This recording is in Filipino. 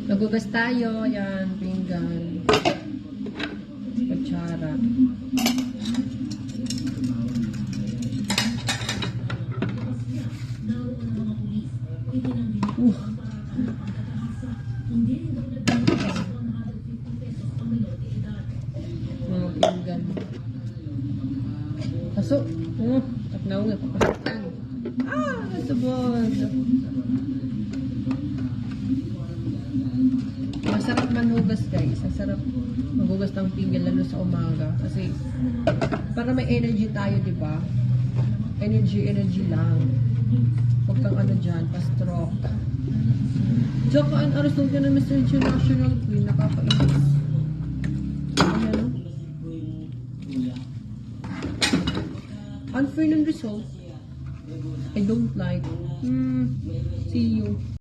Nagugas tayo. Yan, pinggan. Kutsara. Mga pinggan. Paso. At naunga. Papasakan. Nasabot. Masarap manhugas guys. Masarap maghugas ng pinggan lalo sa umaga. Kasi para may energy tayo, di ba? Energy lang. Huwag kang ano dyan, pa-stroke. Tsaka ang aras nung ka na Mr. International Queen, nakakainis. Ayan, no? Unfair ng result. I don't like. See you.